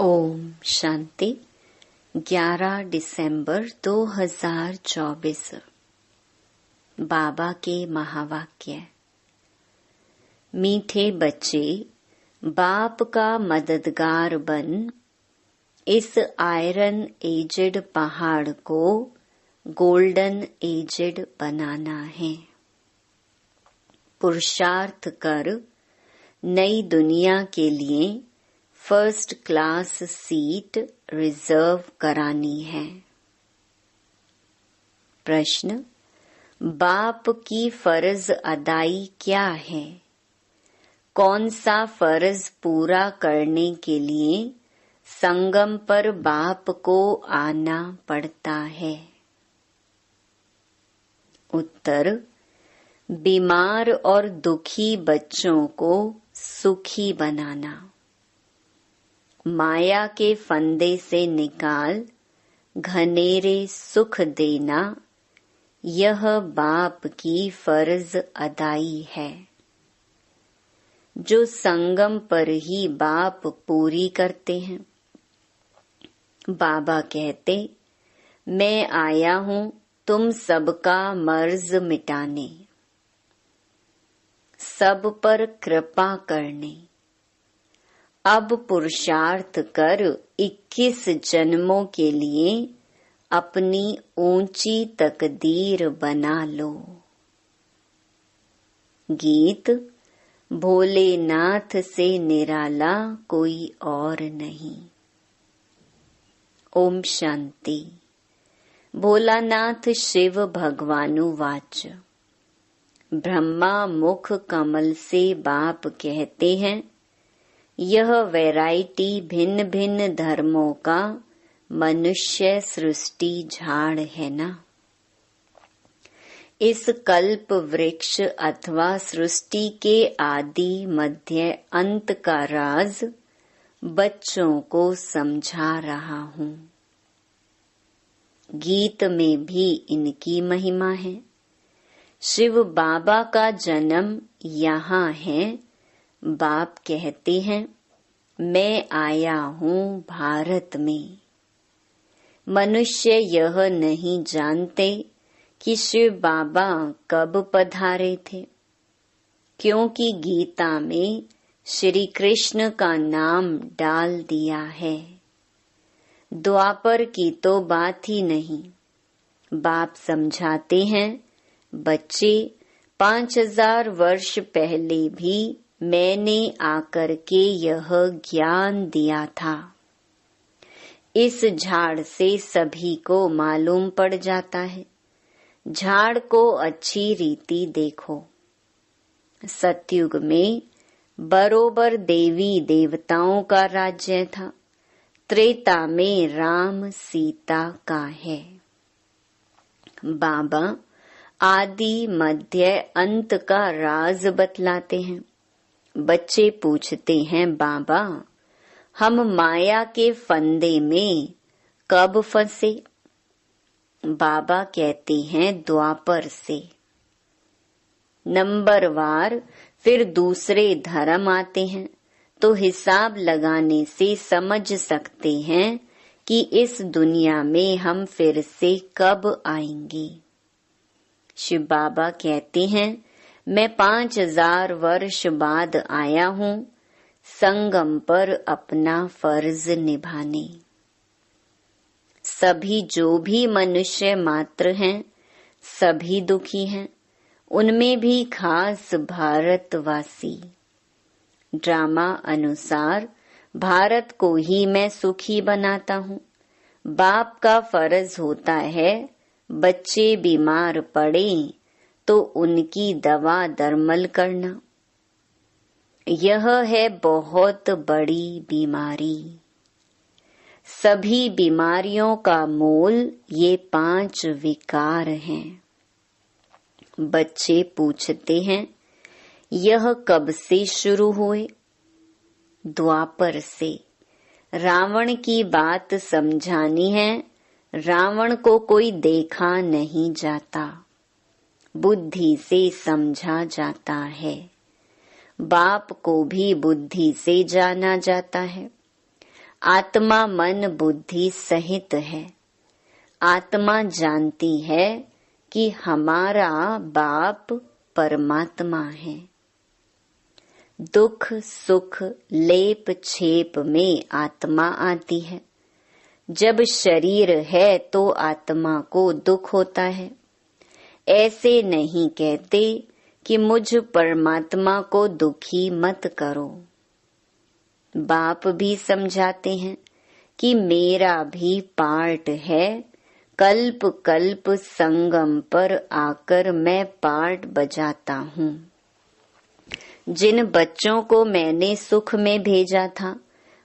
ओम शांति। 11 दिसंबर 2024। बाबा के महावाक्य। मीठे बच्चे, बाप का मददगार बन इस आयरन एजेड पहाड़ को गोल्डन एजेड बनाना है। पुरुषार्थ कर नई दुनिया के लिए फर्स्ट क्लास सीट रिजर्व करानी है। प्रश्न, बाप की फर्ज अदाई क्या है? कौन सा फर्ज पूरा करने के लिए संगम पर बाप को आना पड़ता है? उत्तर, बीमार और दुखी बच्चों को सुखी बनाना। माया के फंदे से निकाल घनेरे सुख देना, यह बाप की फर्ज अदाई है, जो संगम पर ही बाप पूरी करते हैं। बाबा कहते, मैं आया हूँ तुम सबका मर्ज मिटाने, सब पर कृपा करने। अब पुरुषार्थ कर 21 जन्मों के लिए अपनी ऊंची तकदीर बना लो। गीत। भोलेनाथ से निराला कोई और नहीं। ओम शांति। भोलानाथ शिव भगवानु वाच। ब्रह्मा मुख कमल से बाप कहते हैं, यह वैरायटी भिन्न भिन्न धर्मों का मनुष्य सृष्टि झाड़ है ना। इस कल्प वृक्ष अथवा सृष्टि के आदि मध्य अंत का राज बच्चों को समझा रहा हूँ। गीत में भी इनकी महिमा है। शिव बाबा का जन्म यहाँ है। बाप कहते हैं, मैं आया हूँ भारत में। मनुष्य यह नहीं जानते कि शिव बाबा कब पधारे थे, क्योंकि गीता में श्री कृष्ण का नाम डाल दिया है। द्वापर की तो बात ही नहीं। बाप समझाते हैं, बच्चे 5000 वर्ष पहले भी मैंने आकर के यह ज्ञान दिया था। इस झाड़ से सभी को मालूम पड़ जाता है। झाड़ को अच्छी रीति देखो। सतयुग में बरोबर देवी देवताओं का राज्य था। त्रेता में राम सीता का है। बाबा आदि मध्य अंत का राज बतलाते हैं। बच्चे पूछते हैं, बाबा हम माया के फंदे में कब फंसे? बाबा कहते हैं, द्वापर से। नंबरवार फिर दूसरे धर्म आते हैं, तो हिसाब लगाने से समझ सकते हैं कि इस दुनिया में हम फिर से कब आएंगे। शिव बाबा कहते हैं, मैं 5000 वर्ष बाद आया हूँ संगम पर अपना फर्ज निभाने। सभी जो भी मनुष्य मात्र हैं, सभी दुखी हैं, उनमें भी खास भारतवासी। ड्रामा अनुसार भारत को ही मैं सुखी बनाता हूँ। बाप का फर्ज होता है, बच्चे बीमार पड़े तो उनकी दवा दरमल करना। यह है बहुत बड़ी बीमारी। सभी बीमारियों का मूल ये 5 विकार हैं। बच्चे पूछते हैं, यह कब से शुरू हुए? द्वापर से। रावण की बात समझानी है। रावण को कोई देखा नहीं जाता, बुद्धि से समझा जाता है। बाप को भी बुद्धि से जाना जाता है। आत्मा मन बुद्धि सहित है। आत्मा जानती है कि हमारा बाप परमात्मा है। दुख सुख लेप छेप में आत्मा आती है। जब शरीर है तो आत्मा को दुख होता है। ऐसे नहीं कहते कि मुझ परमात्मा को दुखी मत करो। बाप भी समझाते हैं कि मेरा भी पार्ट है। कल्प कल्प संगम पर आकर मैं पार्ट बजाता हूँ। जिन बच्चों को मैंने सुख में भेजा था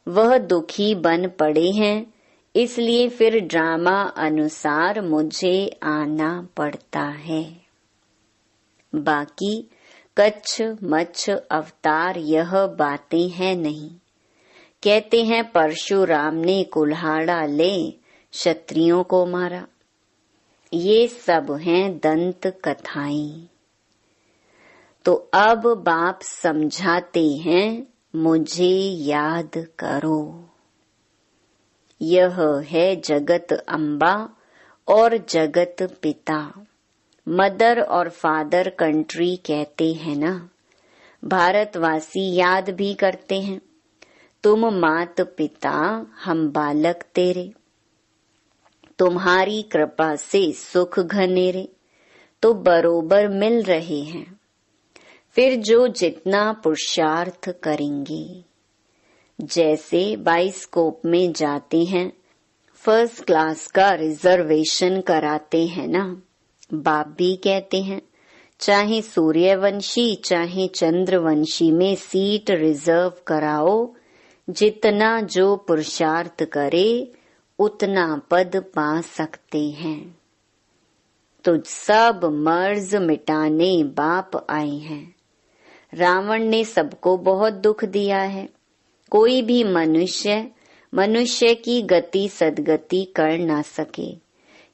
वह दुखी बन पड़े हैं, इसलिए फिर ड्रामा अनुसार मुझे आना पड़ता है। बाकी कच्छ मच्छ अवतार यह बातें हैं नहीं। कहते हैं परशुराम ने कुल्हाड़ा ले क्षत्रियों को मारा। ये सब हैं दंत कथाएं। तो अब बाप समझाते हैं मुझे याद करो। यह है जगत अम्बा और जगत पिता। मदर और फादर कंट्री कहते हैं ना। भारतवासी याद भी करते हैं, तुम मात पिता हम बालक तेरे। तुम्हारी कृपा से सुख घनेरे तो बरोबर मिल रहे हैं। फिर जो जितना पुरुषार्थ करेंगे, जैसे बाइस्कोप में जाते हैं, फर्स्ट क्लास का रिजर्वेशन कराते हैं ना। बाप भी कहते हैं चाहे सूर्यवंशी चाहे चंद्रवंशी में सीट रिजर्व कराओ। जितना जो पुरुषार्थ करे उतना पद पा सकते हैं। तो सब मर्ज मिटाने बाप आए हैं। रावण ने सबको बहुत दुख दिया है। कोई भी मनुष्य की गति सदगति कर ना सके।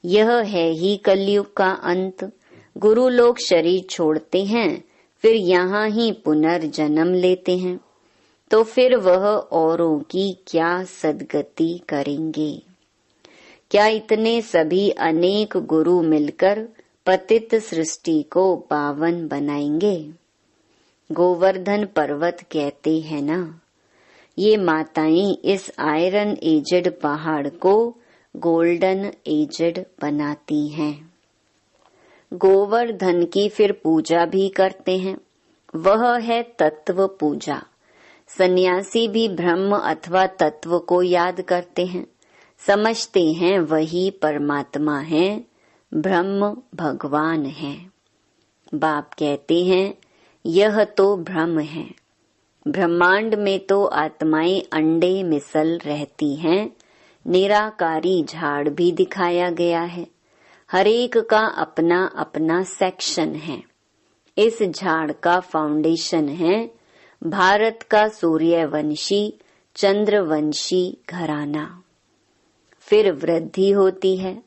यह है ही कलयुग का अंत। गुरु लोग शरीर छोड़ते हैं, फिर यहाँ ही पुनर्जन्म लेते हैं, तो फिर वह औरों की क्या सदगति करेंगे। क्या इतने सभी अनेक गुरु मिलकर पतित सृष्टि को पावन बनाएंगे। गोवर्धन पर्वत कहते हैं ना, ये माताएं इस आयरन एजेड पहाड़ को गोल्डन एजेड बनाती हैं। गोवर्धन की फिर पूजा भी करते हैं, वह है तत्व पूजा। सन्यासी भी ब्रह्म अथवा तत्व को याद करते हैं, समझते हैं वही परमात्मा है, ब्रह्म भगवान है। बाप कहते हैं यह तो भ्रम है। ब्रह्मांड में तो आत्माएं अंडे मिसल रहती हैं। निराकारी झाड़ भी दिखाया गया है। हरेक का अपना अपना सेक्शन है। इस झाड़ का फाउंडेशन है भारत का सूर्यवंशी चंद्रवंशी घराना। फिर वृद्धि होती है।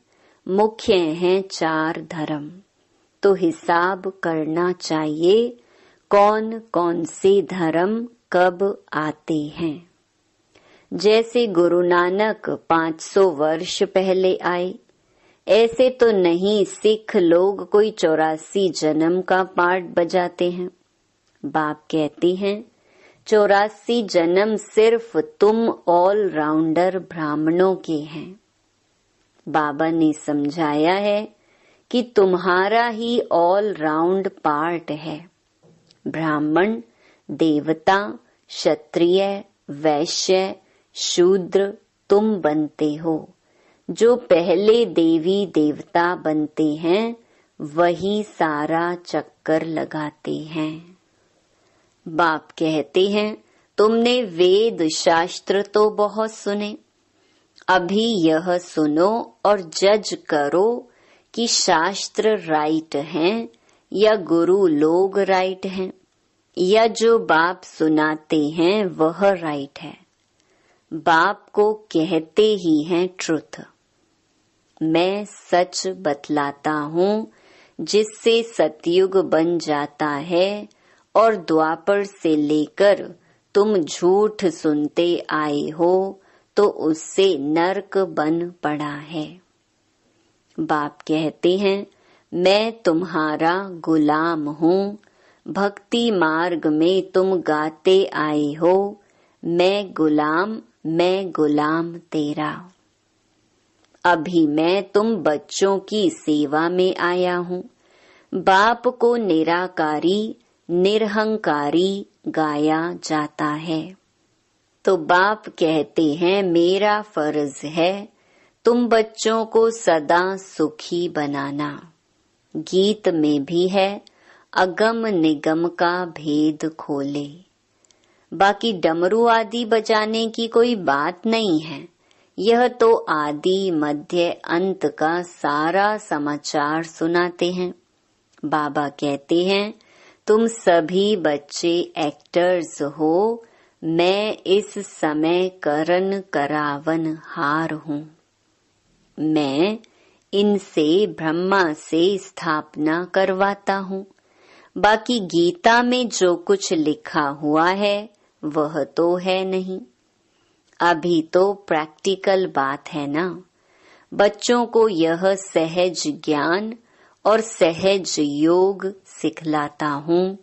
मुख्य हैं 4 धर्म। तो हिसाब करना चाहिए कौन कौन से धर्म कब आते हैं। जैसे गुरु नानक 500 वर्ष पहले आए, ऐसे तो नहीं सिख लोग कोई 84 जन्म का पार्ट बजाते हैं। बाप कहते हैं 84 जन्म सिर्फ तुम ऑल राउंडर ब्राह्मणों के हैं। बाबा ने समझाया है कि तुम्हारा ही ऑल राउंड पार्ट है। ब्राह्मण, देवता, क्षत्रिय, वैश्य, शूद्र तुम बनते हो। जो पहले देवी देवता बनते हैं वही सारा चक्कर लगाते हैं। बाप कहते हैं तुमने वेद शास्त्र तो बहुत सुने, अभी यह सुनो और जज करो कि शास्त्र राइट हैं या गुरु लोग राइट हैं, या जो बाप सुनाते हैं वह राइट है। बाप को कहते ही हैं ट्रुथ। मैं सच बतलाता हूँ जिससे सतयुग बन जाता है, और द्वापर से लेकर तुम झूठ सुनते आए हो तो उससे नरक बन पड़ा है। बाप कहते हैं, मैं तुम्हारा गुलाम हूँ। भक्ति मार्ग में तुम गाते आए हो, मैं गुलाम तेरा। अभी मैं तुम बच्चों की सेवा में आया हूँ। बाप को निराकारी निरहंकारी गाया जाता है। तो बाप कहते हैं, मेरा फर्ज है तुम बच्चों को सदा सुखी बनाना। गीत में भी है, अगम निगम का भेद खोले। बाकी डमरू आदि बजाने की कोई बात नहीं है। यह तो आदि मध्य अंत का सारा समाचार सुनाते हैं। बाबा कहते हैं, तुम सभी बच्चे एक्टर्स हो। मैं इस समय करन करावन हार हूँ। मैं इनसे ब्रह्मा से स्थापना करवाता हूँ। बाकी गीता में जो कुछ लिखा हुआ है वह तो है नहीं। अभी तो प्रैक्टिकल बात है ना। बच्चों को यह सहज ज्ञान और सहज योग सिखलाता हूँ,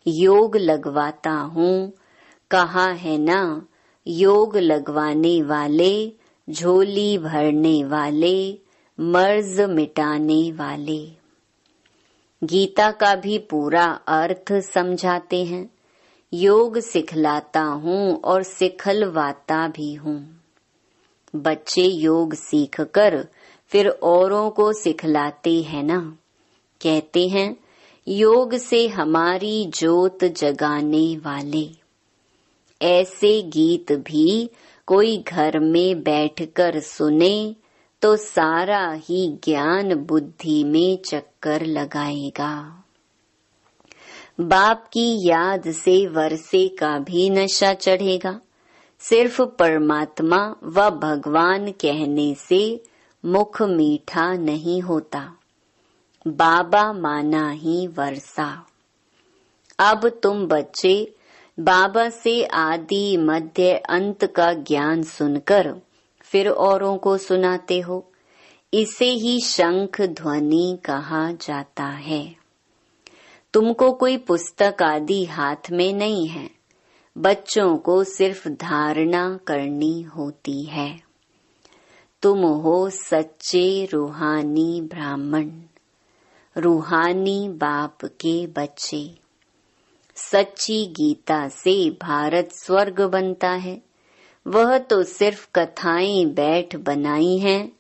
योग लगवाता हूँ। कहा है ना, योग लगवाने वाले, झोली भरने वाले, मर्ज मिटाने वाले। गीता का भी पूरा अर्थ समझाते हैं। योग सिखलाता हूँ और सिखलवाता भी हूँ। बच्चे योग सीखकर फिर औरों को सिखलाते हैं ना। कहते हैं, योग से हमारी ज्योत जगाने वाले। ऐसे गीत भी कोई घर में बैठकर सुने तो सारा ही ज्ञान बुद्धि में चक्कर लगाएगा। बाप की याद से वर्षे का भी नशा चढ़ेगा। सिर्फ परमात्मा व भगवान कहने से मुख मीठा नहीं होता। बाबा माना ही वर्षा। अब तुम बच्चे बाबा से आदि मध्य अंत का ज्ञान सुनकर फिर औरों को सुनाते हो। इसे ही शंख ध्वनि कहा जाता है। तुमको कोई पुस्तक आदि हाथ में नहीं है। बच्चों को सिर्फ धारणा करनी होती है। तुम हो सच्चे रूहानी ब्राह्मण, रूहानी बाप के बच्चे। सच्ची गीता से भारत स्वर्ग बनता है। वह तो सिर्फ कथाएं बैठ बनाई हैं।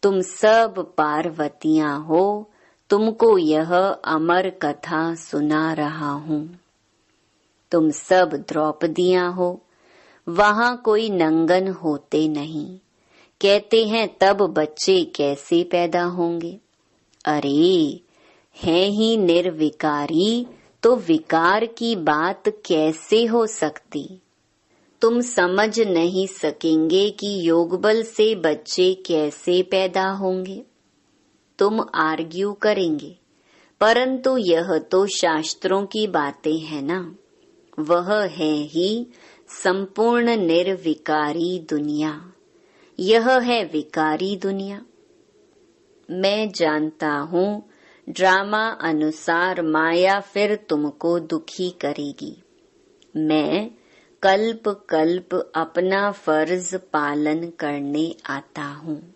तुम सब पार्वतियां हो। तुमको यह अमर कथा सुना रहा हूँ। तुम सब द्रौपदियां हो। वहाँ कोई नंगन होते नहीं। कहते हैं तब बच्चे कैसे पैदा होंगे। अरे हैं ही निर्विकारी, तो विकार की बात कैसे हो सकती। तुम समझ नहीं सकेंगे कि योग बल से बच्चे कैसे पैदा होंगे। तुम आर्ग्यू करेंगे, परंतु यह तो शास्त्रों की बातें हैं ना। वह है ही संपूर्ण निर्विकारी दुनिया। यह है विकारी दुनिया। मैं जानता हूँ ड्रामा अनुसार माया फिर तुमको दुखी करेगी। मैं कल्प कल्प अपना फर्ज पालन करने आता हूँ।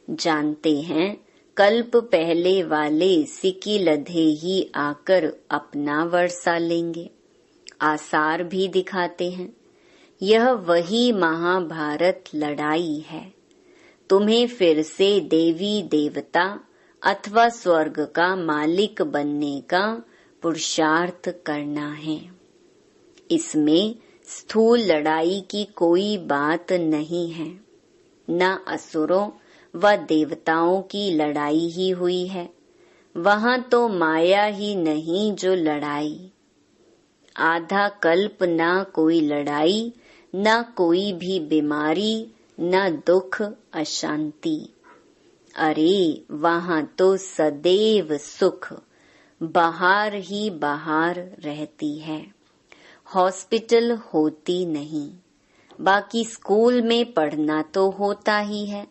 जानते हैं कल्प पहले वाले सिकी लधे ही आकर अपना वर्षा लेंगे। आसार भी दिखाते हैं। यह वही महाभारत लड़ाई है। तुम्हें फिर से देवी देवता अथवा स्वर्ग का मालिक बनने का पुरुषार्थ करना है। इसमें स्थूल लड़ाई की कोई बात नहीं है। न असुरों व देवताओं की लड़ाई ही हुई है। वहाँ तो माया ही नहीं जो लड़ाई। आधा कल्प न कोई लड़ाई, न कोई भी बीमारी, न दुख अशांति। अरे वहाँ तो सदैव सुख, बाहर ही बाहर रहती है। हॉस्पिटल होती नहीं। बाकी स्कूल में पढ़ना तो होता ही है।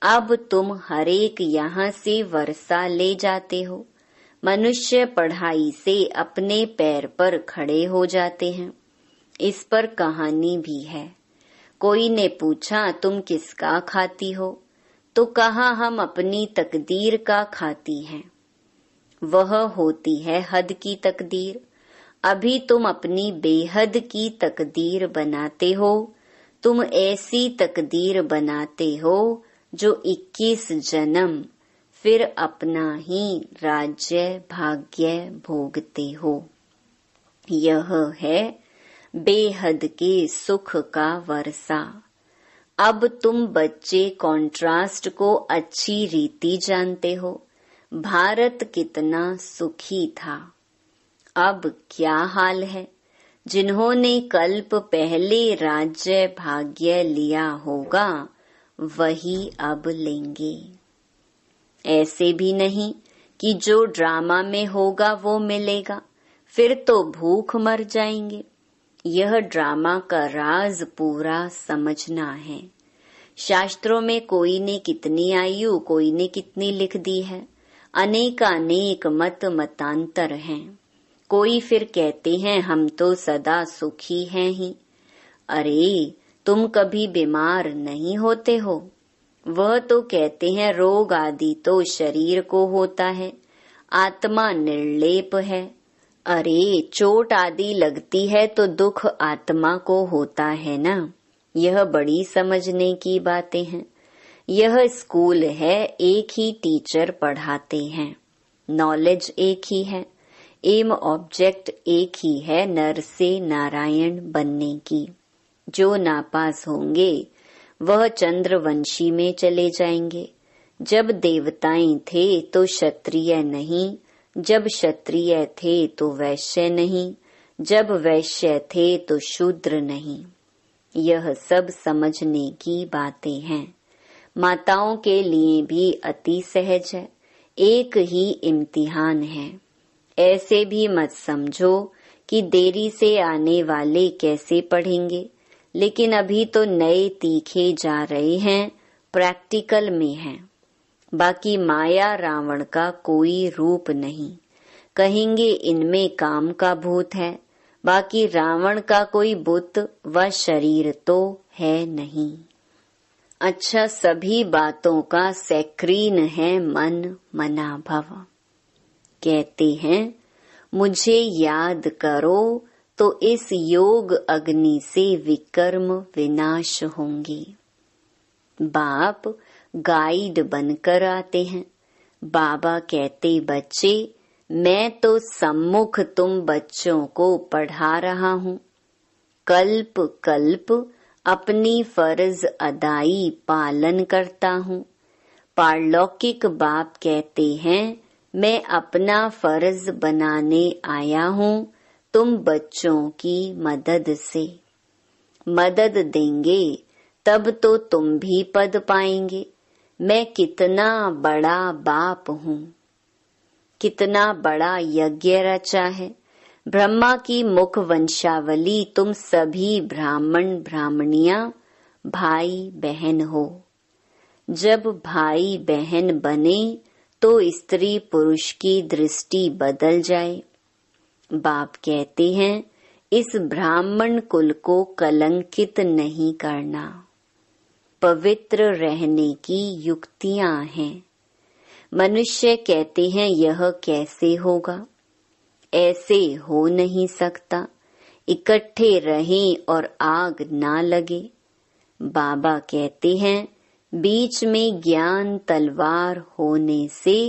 अब तुम हरेक यहाँ से वर्षा ले जाते हो। मनुष्य पढ़ाई से अपने पैर पर खड़े हो जाते हैं। इस पर कहानी भी है। कोई ने पूछा तुम किसका खाती हो, तो कहा हम अपनी तकदीर का खाती हैं। वह होती है हद की तकदीर। अभी तुम अपनी बेहद की तकदीर बनाते हो। तुम ऐसी तकदीर बनाते हो जो 21 जन्म फिर अपना ही राज्य भाग्य भोगते हो। यह है बेहद के सुख का वर्षा। अब तुम बच्चे कॉन्ट्रास्ट को अच्छी रीति जानते हो। भारत कितना सुखी था, अब क्या हाल है। जिन्होंने कल्प पहले राज्य भाग्य लिया होगा वही अब लेंगे। ऐसे भी नहीं कि जो ड्रामा में होगा वो मिलेगा, फिर तो भूख मर जाएंगे। यह ड्रामा का राज पूरा समझना है। शास्त्रों में कोई ने कितनी आयु, कोई ने कितनी लिख दी है। अनेकानेक मत मतांतर हैं। कोई फिर कहते हैं हम तो सदा सुखी हैं ही। अरे तुम कभी बीमार नहीं होते हो। वह तो कहते हैं रोग आदि तो शरीर को होता है, आत्मा निर्लेप है। अरे चोट आदि लगती है तो दुख आत्मा को होता है ना। यह बड़ी समझने की बातें हैं। यह स्कूल है, एक ही टीचर पढ़ाते हैं। नॉलेज एक ही है, एम ऑब्जेक्ट एक ही है, नर से नारायण बनने की। जो नापास होंगे वह चंद्रवंशी में चले जाएंगे। जब देवताएं थे तो क्षत्रिय नहीं, जब क्षत्रिय थे तो वैश्य नहीं, जब वैश्य थे तो शूद्र नहीं। यह सब समझने की बातें हैं। माताओं के लिए भी अति सहज है। एक ही इम्तिहान है। ऐसे भी मत समझो कि देरी से आने वाले कैसे पढ़ेंगे, लेकिन अभी तो नए तीखे जा रहे हैं, प्रैक्टिकल में हैं। बाकी माया रावण का कोई रूप नहीं। कहेंगे इनमें काम का भूत है, बाकी रावण का कोई बुत व शरीर तो है नहीं। अच्छा, सभी बातों का सैक्रीन है मन मना भव। कहते हैं मुझे याद करो तो इस योग अग्नि से विकर्म विनाश होंगे। बाप गाइड बनकर आते हैं। बाबा कहते बच्चे मैं तो सम्मुख तुम बच्चों को पढ़ा रहा हूँ। कल्प कल्प अपनी फर्ज अदाई पालन करता हूँ। पारलौकिक बाप कहते हैं मैं अपना फर्ज बनाने आया हूँ तुम बच्चों की मदद से। मदद देंगे तब तो तुम भी पद पाएंगे। मैं कितना बड़ा बाप हूँ, कितना बड़ा यज्ञ रचा है। ब्रह्मा की मुख वंशावली तुम सभी ब्राह्मण ब्राह्मणियां भाई बहन हो। जब भाई बहन बने तो स्त्री पुरुष की दृष्टि बदल जाए। बाप कहते हैं इस ब्राह्मण कुल को कलंकित नहीं करना। पवित्र रहने की युक्तियां हैं। मनुष्य कहते हैं यह कैसे होगा, ऐसे हो नहीं सकता। इकट्ठे रहें और आग ना लगे। बाबा कहते हैं बीच में ज्ञान तलवार होने से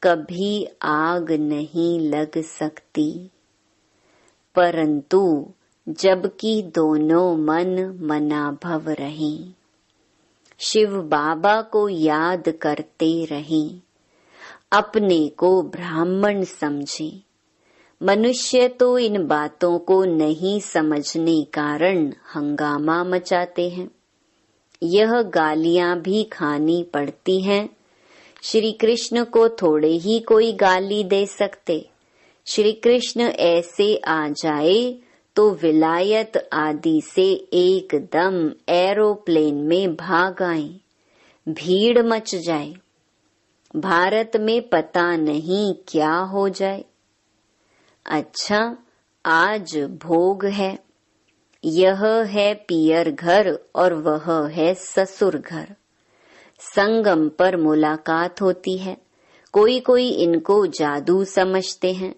कभी आग नहीं लग सकती, परंतु जबकि दोनों मन मनाभव रहें। शिव बाबा को याद करते रहें। अपने को ब्राह्मण समझें। मनुष्य तो इन बातों को नहीं समझने कारण हंगामा मचाते हैं। यह गालियां भी खानी पड़ती हैं। श्री कृष्ण को थोड़े ही कोई गाली दे सकते। श्री कृष्ण ऐसे आ जाए तो विलायत आदि से एकदम एरोप्लेन में भाग आए, भीड़ मच जाए। भारत में पता नहीं क्या हो जाए। अच्छा, आज भोग है, यह है पियर घर और वह है ससुर घर। संगम पर मुलाकात होती है। कोई कोई इनको जादू समझते हैं।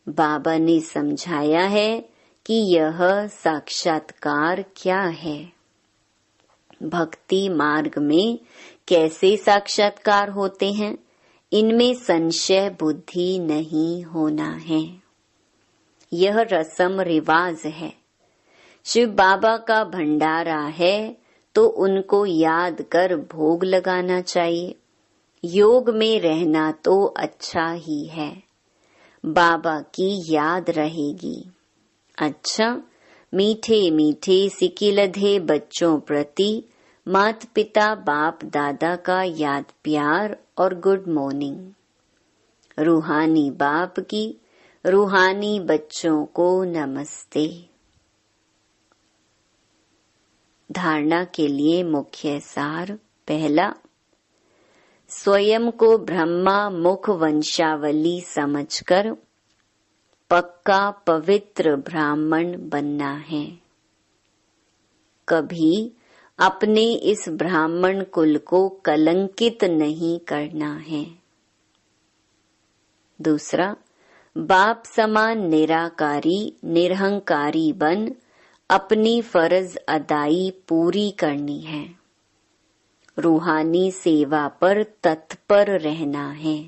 बाबा ने समझाया है कि यह साक्षात्कार क्या है। भक्ति मार्ग में कैसे साक्षात्कार होते हैं, इनमें संशय बुद्धि नहीं होना है। यह रस्म रिवाज है। शिव बाबा का भंडारा है तो उनको याद कर भोग लगाना चाहिए। योग में रहना तो अच्छा ही है, बाबा की याद रहेगी। अच्छा, मीठे मीठे सिकिलधे बच्चों प्रति माता पिता बाप दादा का याद प्यार और गुड मॉर्निंग। रूहानी बाप की रूहानी बच्चों को नमस्ते। धारणा के लिए मुख्य सार। पहला, स्वयं को ब्रह्मा मुख वंशावली समझकर पक्का पवित्र ब्राह्मण बनना है। कभी अपने इस ब्राह्मण कुल को कलंकित नहीं करना है। दूसरा, बाप समान निराकारी निरहंकारी बन अपनी फर्ज अदाई पूरी करनी है। रूहानी सेवा पर तत्पर रहना है।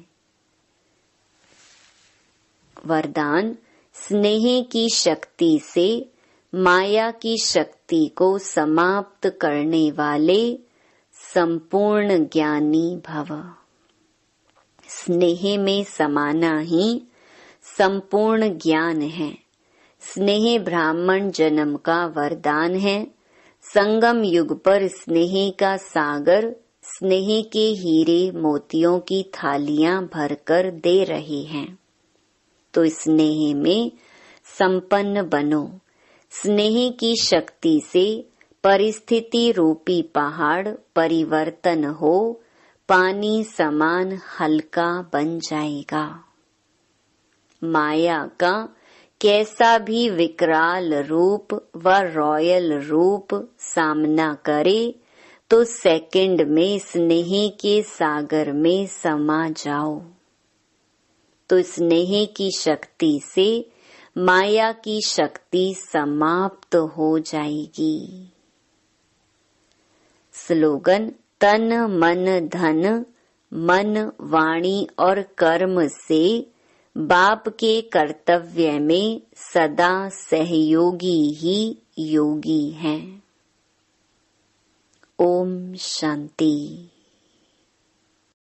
वरदान, स्नेह की शक्ति से माया की शक्ति को समाप्त करने वाले संपूर्ण ज्ञानी भव। स्नेह में समाना ही संपूर्ण ज्ञान है। स्नेह ब्राह्मण जन्म का वरदान है। संगम युग पर स्नेह का सागर स्नेह के हीरे मोतियों की थालियां भरकर दे रहे हैं। तो स्नेह में संपन्न बनो। स्नेह की शक्ति से परिस्थिति रूपी पहाड़ परिवर्तन हो पानी समान हल्का बन जाएगा। माया का कैसा भी विकराल रूप व रॉयल रूप सामना करे तो सेकंड में स्नेह के सागर में समा जाओ। तो स्नेह की शक्ति से माया की शक्ति समाप्त हो जाएगी। स्लोगन, तन मन धन, मन वाणी और कर्म से बाप के कर्तव्य में सदा सहयोगी ही योगी हैं। ओम शांति।